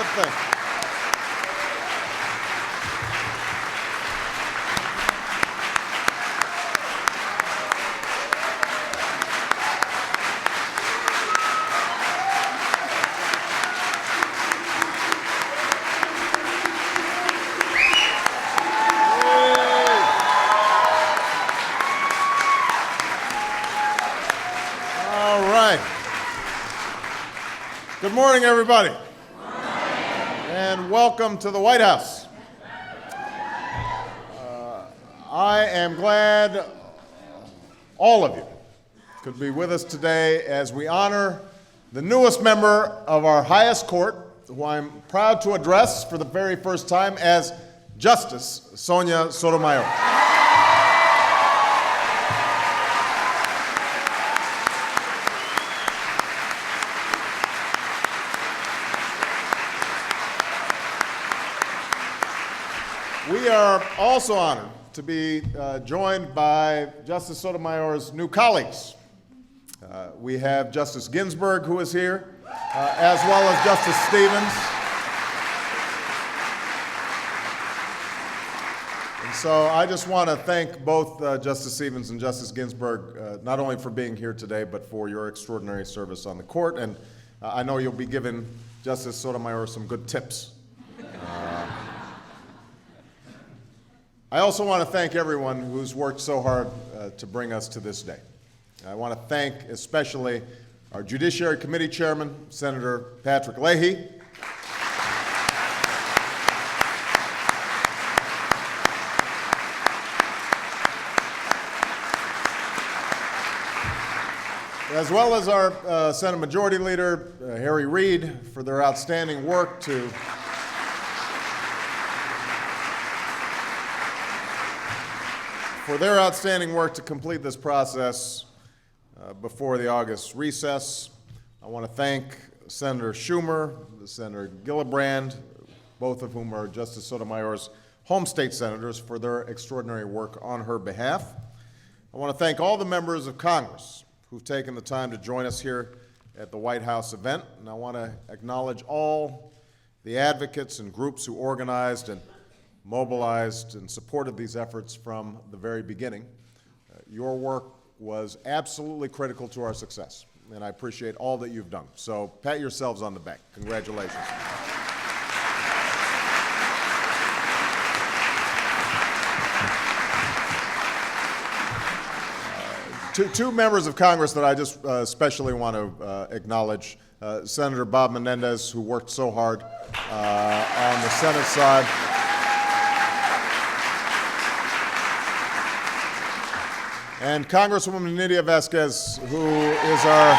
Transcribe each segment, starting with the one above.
good thing. Good morning, everybody. Good morning. And welcome to the White House. I am glad all of you could be with us today as we honor the newest member of our highest court, who I'm proud to address for the very first time as Justice Sonia Sotomayor. We are also honored to be joined by Justice Sotomayor's new colleagues. We have Justice Ginsburg, who is here, as well as Justice Stevens. And so I just want to thank both Justice Stevens and Justice Ginsburg, not only for being here today, but for your extraordinary service on the court. And I know you'll be giving Justice Sotomayor some good tips. I also want to thank everyone who's worked so hard to bring us to this day. I want to thank especially our Judiciary Committee Chairman, Senator Patrick Leahy, as well as our Senate Majority Leader, Harry Reid, for their outstanding work to complete this process before the August recess. I want to thank Senator Schumer, Senator Gillibrand, both of whom are Justice Sotomayor's home state senators, for their extraordinary work on her behalf. I want to thank all the members of Congress who've taken the time to join us here at the White House event, and I want to acknowledge all the advocates and groups who organized and mobilized and supported these efforts from the very beginning. Your work was absolutely critical to our success, and I appreciate all that you've done. So pat yourselves on the back. Congratulations. Two members of Congress that I just especially want to acknowledge. Senator Bob Menendez, who worked so hard on the Senate side. And Congresswoman Nydia Vasquez, who is our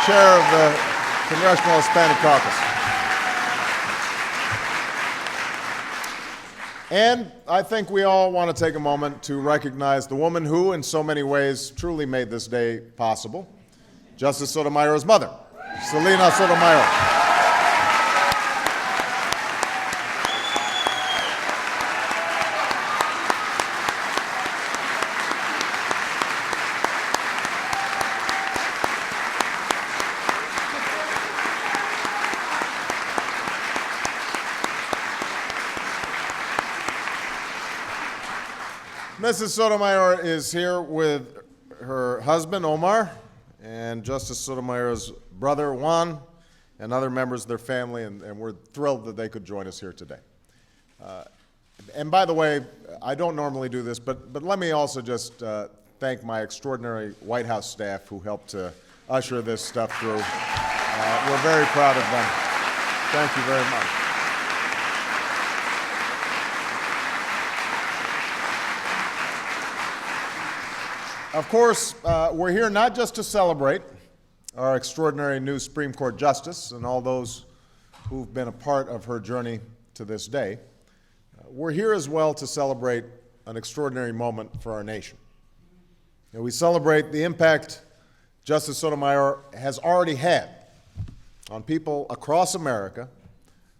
chair of the Congressional Hispanic Caucus. And I think we all want to take a moment to recognize the woman who, in so many ways, truly made this day possible, Justice Sotomayor's mother, Selena Sotomayor. Mrs. Sotomayor is here with her husband, Omar, and Justice Sotomayor's brother, Juan, and other members of their family, and we're thrilled that they could join us here today. And by the way, I don't normally do this, but let me also just thank my extraordinary White House staff who helped to usher this stuff through. We're very proud of them. Thank you very much. Of course, we're here not just to celebrate our extraordinary new Supreme Court justice and all those who've been a part of her journey to this day. We're here as well to celebrate an extraordinary moment for our nation. And we celebrate the impact Justice Sotomayor has already had on people across America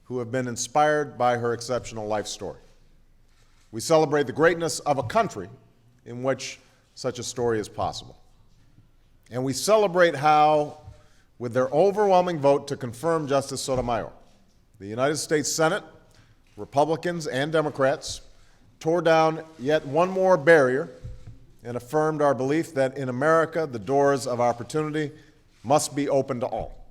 who have been inspired by her exceptional life story. We celebrate the greatness of a country in which such a story is possible. And we celebrate how, with their overwhelming vote to confirm Justice Sotomayor, the United States Senate, Republicans and Democrats, tore down yet one more barrier and affirmed our belief that in America, the doors of opportunity must be open to all.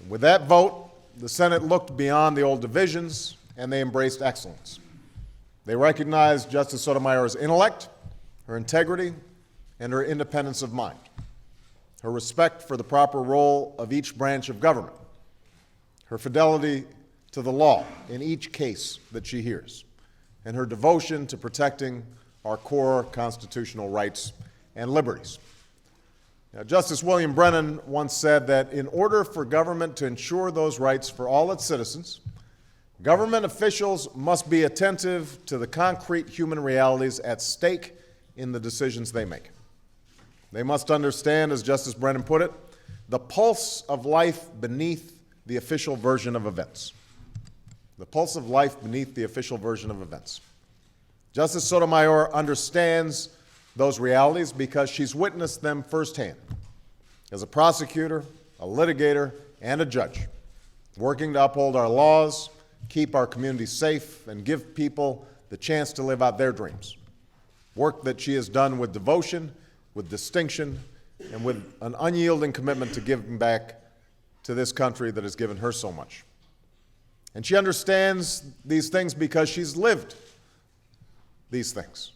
And with that vote, the Senate looked beyond the old divisions and they embraced excellence. They recognized Justice Sotomayor's intellect, her integrity, and her independence of mind, her respect for the proper role of each branch of government, her fidelity to the law in each case that she hears, and her devotion to protecting our core constitutional rights and liberties. Now, Justice William Brennan once said that in order for government to ensure those rights for all its citizens, government officials must be attentive to the concrete human realities at stake in the decisions they make. They must understand, as Justice Brennan put it, the pulse of life beneath the official version of events. The pulse of life beneath the official version of events. Justice Sotomayor understands those realities because she's witnessed them firsthand as a prosecutor, a litigator, and a judge, working to uphold our laws, keep our communities safe, and give people the chance to live out their dreams. Work that she has done with devotion, with distinction, and with an unyielding commitment to giving back to this country that has given her so much. And she understands these things because she's lived these things,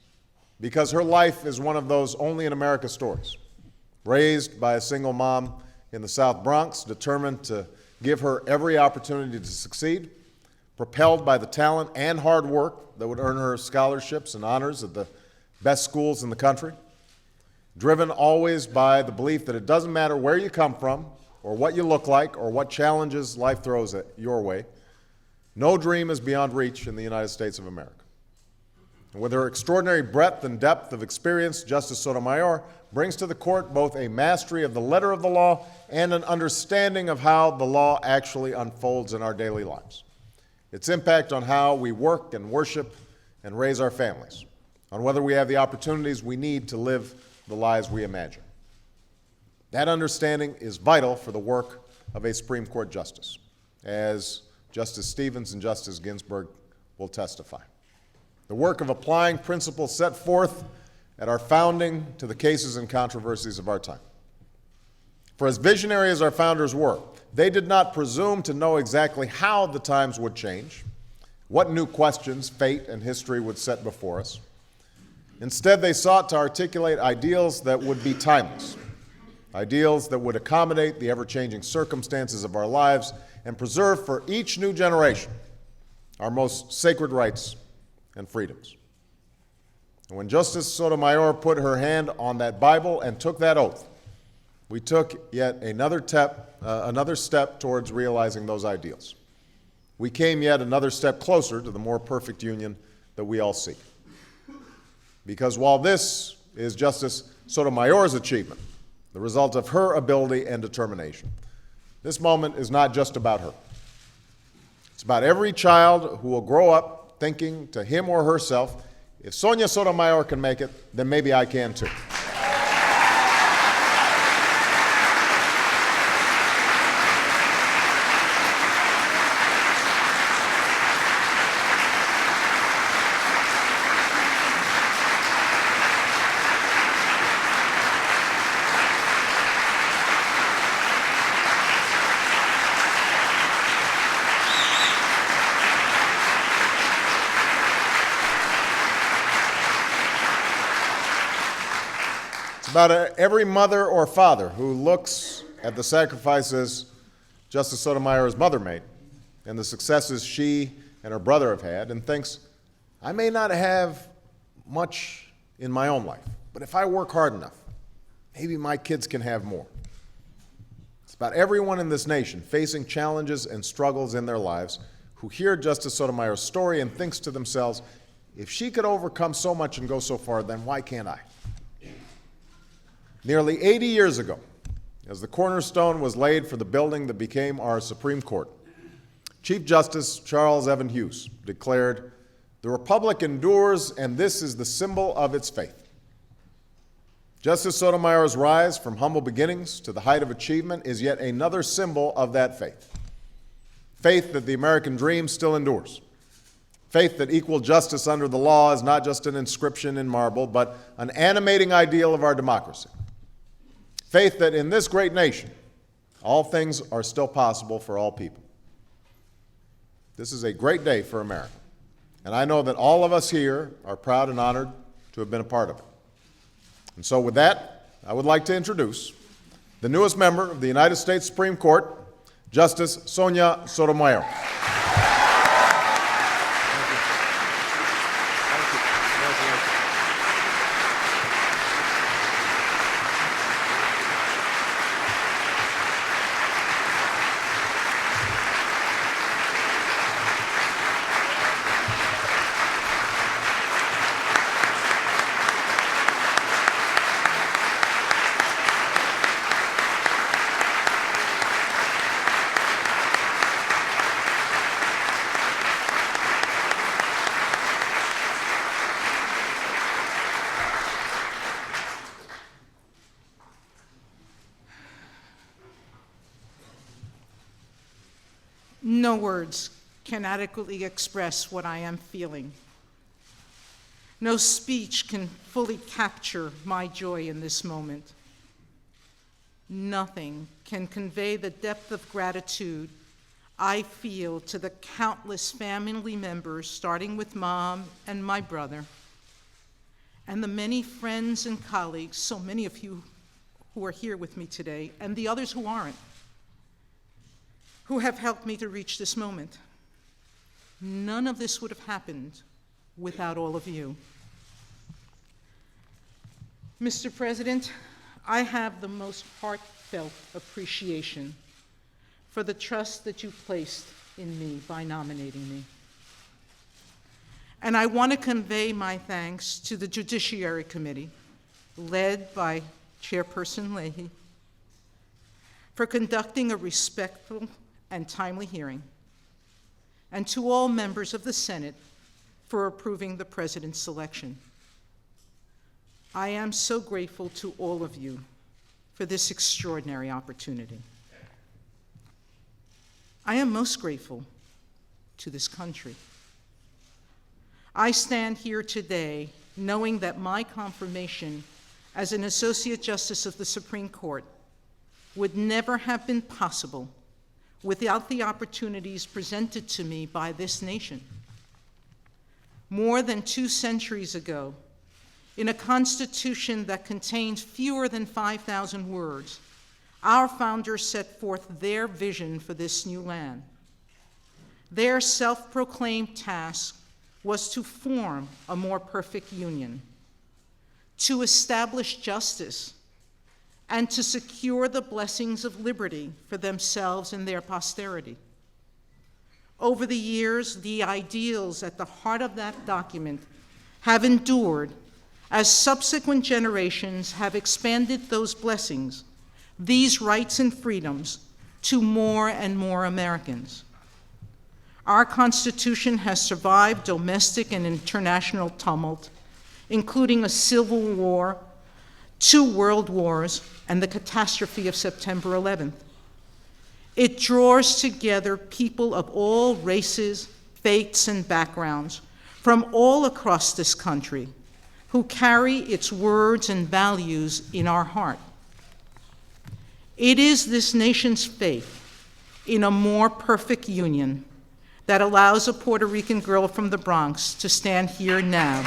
because her life is one of those only in America stories. Raised by a single mom in the South Bronx, determined to give her every opportunity to succeed, propelled by the talent and hard work that would earn her scholarships and honors at the best schools in the country, driven always by the belief that it doesn't matter where you come from or what you look like or what challenges life throws at your way, no dream is beyond reach in the United States of America. And with her extraordinary breadth and depth of experience, Justice Sotomayor brings to the court both a mastery of the letter of the law and an understanding of how the law actually unfolds in our daily lives, its impact on how we work and worship and raise our families, on whether we have the opportunities we need to live the lives we imagine. That understanding is vital for the work of a Supreme Court justice, as Justice Stevens and Justice Ginsburg will testify. The work of applying principles set forth at our founding to the cases and controversies of our time. For as visionary as our founders were, they did not presume to know exactly how the times would change, what new questions fate and history would set before us. Instead, they sought to articulate ideals that would be timeless, ideals that would accommodate the ever-changing circumstances of our lives and preserve for each new generation our most sacred rights and freedoms. And when Justice Sotomayor put her hand on that Bible and took that oath, we took yet another step towards realizing those ideals. We came yet another step closer to the more perfect union that we all seek. Because while this is Justice Sotomayor's achievement, the result of her ability and determination, this moment is not just about her. It's about every child who will grow up thinking to him or herself, if Sonia Sotomayor can make it, then maybe I can too. About every mother or father who looks at the sacrifices Justice Sotomayor's mother made and the successes she and her brother have had and thinks, I may not have much in my own life, but if I work hard enough, maybe my kids can have more. It's about everyone in this nation facing challenges and struggles in their lives who hear Justice Sotomayor's story and thinks to themselves, if she could overcome so much and go so far, then why can't I? Nearly 80 years ago, as the cornerstone was laid for the building that became our Supreme Court, Chief Justice Charles Evan Hughes declared, "The Republic endures, and this is the symbol of its faith." Justice Sotomayor's rise from humble beginnings to the height of achievement is yet another symbol of that faith. Faith that the American dream still endures. Faith that equal justice under the law is not just an inscription in marble, but an animating ideal of our democracy. Faith that in this great nation, all things are still possible for all people. This is a great day for America, and I know that all of us here are proud and honored to have been a part of it. And so with that, I would like to introduce the newest member of the United States Supreme Court, Justice Sonia Sotomayor. No words can adequately express what I am feeling. No speech can fully capture my joy in this moment. Nothing can convey the depth of gratitude I feel to the countless family members, starting with Mom and my brother, and the many friends and colleagues, so many of you who are here with me today, and the others who aren't, who have helped me to reach this moment. None of this would have happened without all of you. Mr. President, I have the most heartfelt appreciation for the trust that you placed in me by nominating me. And I want to convey my thanks to the Judiciary Committee, led by Chairperson Leahy, for conducting a respectful and timely hearing, and to all members of the Senate for approving the President's selection. I am so grateful to all of you for this extraordinary opportunity. I am most grateful to this country. I stand here today knowing that my confirmation as an Associate Justice of the Supreme Court would never have been possible without the opportunities presented to me by this nation. More than 2 centuries ago, in a Constitution that contained fewer than 5,000 words, our founders set forth their vision for this new land. Their self-proclaimed task was to form a more perfect union, to establish justice, and to secure the blessings of liberty for themselves and their posterity. Over the years, the ideals at the heart of that document have endured as subsequent generations have expanded those blessings, these rights and freedoms, to more and more Americans. Our Constitution has survived domestic and international tumult, including a civil war, 2 world wars, and the catastrophe of September 11th. It draws together people of all races, faiths, and backgrounds from all across this country who carry its words and values in our heart. It is this nation's faith in a more perfect union that allows a Puerto Rican girl from the Bronx to stand here now.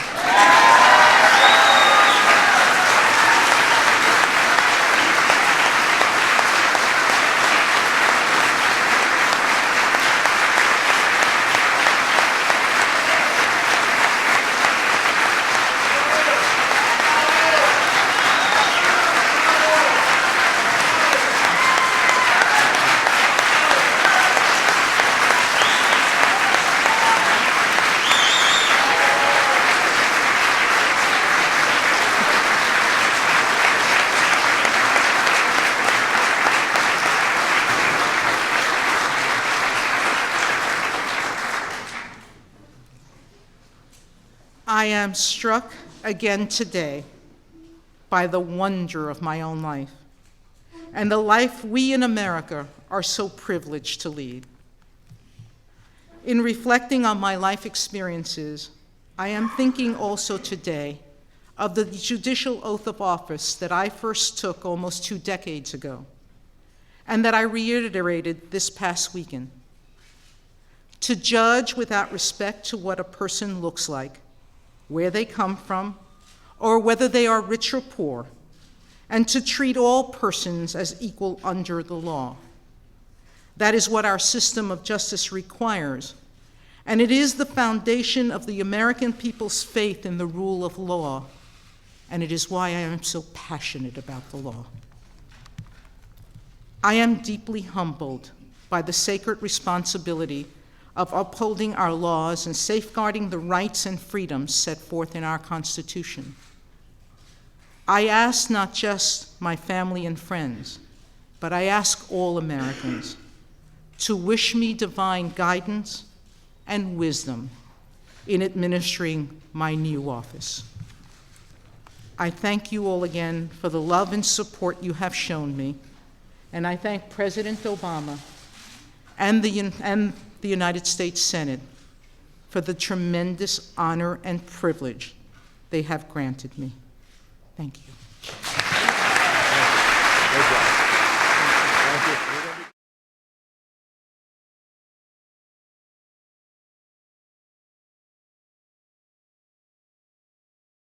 I am struck again today by the wonder of my own life and the life we in America are so privileged to lead. In reflecting on my life experiences, I am thinking also today of the judicial oath of office that I first took almost 2 decades ago, and that I reiterated this past weekend. To judge without respect to what a person looks like, where they come from, or whether they are rich or poor, and to treat all persons as equal under the law. That is what our system of justice requires, and it is the foundation of the American people's faith in the rule of law, and it is why I am so passionate about the law. I am deeply humbled by the sacred responsibility of upholding our laws and safeguarding the rights and freedoms set forth in our Constitution. I ask not just my family and friends, but I ask all Americans to wish me divine guidance and wisdom in administering my new office. I thank you all again for the love and support you have shown me, and I thank President Obama and the United States Senate for the tremendous honor and privilege they have granted me. Thank you. Good job.